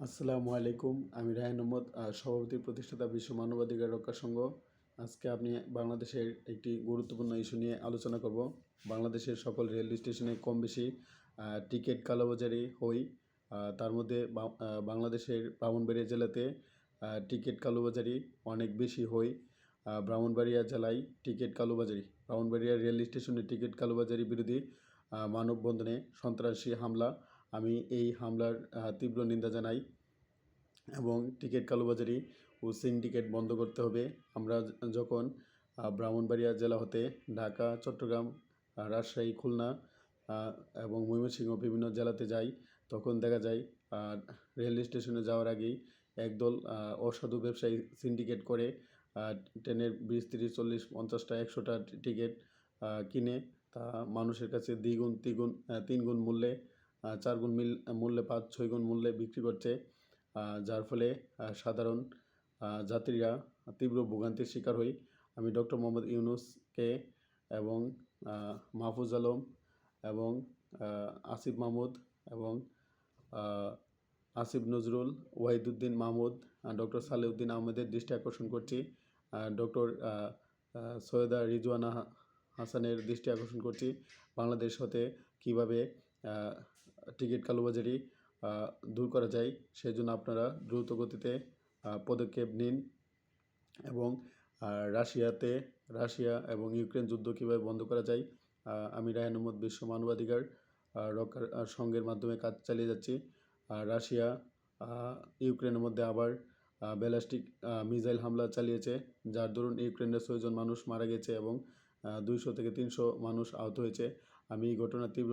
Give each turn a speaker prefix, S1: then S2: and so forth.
S1: আসসালামু আলাইকুম। আমি রায়হান আহমদ, সভাপতি প্রতিষ্ঠাতা বিশ্ব মানবাধিকার রক্ষা সংঘ। আজকে আপনি বাংলাদেশের একটি গুরুত্বপূর্ণ ইস্যু নিয়ে আলোচনা করব। বাংলাদেশের সকল রেল স্টেশনে কম বেশি টিকিট কালোবাজারি হয়। তার মধ্যে বাংলাদেশের ব্রাহ্মণবাড়িয়া জেলাতে টিকিট কালোবাজারি অনেক বেশি হয়। ব্রাহ্মণবাড়িয়া জেলায় টিকিট কালোবাজারি, ব্রাহ্মণবাড়িয়া রেল স্টেশনে টিকিট কালোবাজারি বিরোধী মানববন্ধনে সন্ত্রাসী হামলা। আমি এই হামলার তীব্র নিন্দা জানাই এবং টিকিট কালোবাজারি ও সিন্ডিকেট বন্ধ করতে হবে। আমরা যখন ব্রাহ্মণবাড়িয়া জেলা হতে ঢাকা, চট্টগ্রাম, রাজশাহী, খুলনা এবং ময়মনসিংহ বিভিন্ন জেলাতে যাই, তখন দেখা যায় রেল স্টেশনে যাওয়ার আগেই একদল অসাধু ব্যবসায়ী সিন্ডিকেট করে ট্রেনের 20, 30, 40, 50টা 100টা টিকিট কিনে তা মানুষের কাছে দ্বিগুণ তিন গুণ মূল্যে, 4 গুণ মূল্যে, 5-6 গুণ মূল্যে বিক্রি করছে, যার ফলে সাধারণ যাত্রীরা তীব্র ভোগান্তির শিকার হই। আমি ডক্টর মোহাম্মদ ইউনূসকে এবং মাহফুজ আলম এবং আসিফ মাহমুদ এবং আসিফ নজরুল, ওয়াহিদুদ্দিন মাহমুদ, ডক্টর সালেউদ্দিন আহমেদের দৃষ্টি আকর্ষণ করছি, ডক্টর সৈয়দা রিজওয়ানা হাসানের দৃষ্টি আকর্ষণ করছি বাংলাদেশ হতে কীভাবে টিকিট কালোবাজারি দূর করা যায়। সেজন্য আপনারা দ্রুত গতিতে পদক্ষেপ নিন এবং রাশিয়া এবং ইউক্রেন যুদ্ধ কীভাবে বন্ধ করা যায়। আমি রায়হান আহমদ বিশ্ব মানবাধিকার রক্ষার সংঘের মাধ্যমে কাজ চালিয়ে যাচ্ছি। রাশিয়া ইউক্রেনের মধ্যে আবার ব্যালিস্টিক মিসাইল হামলা চালিয়েছে, যার দরুন ইউক্রেনের 6 জন মানুষ মারা গেছে এবং 200 থেকে 300 মানুষ আহত হয়েছে। আমি এই ঘটনার তীব্র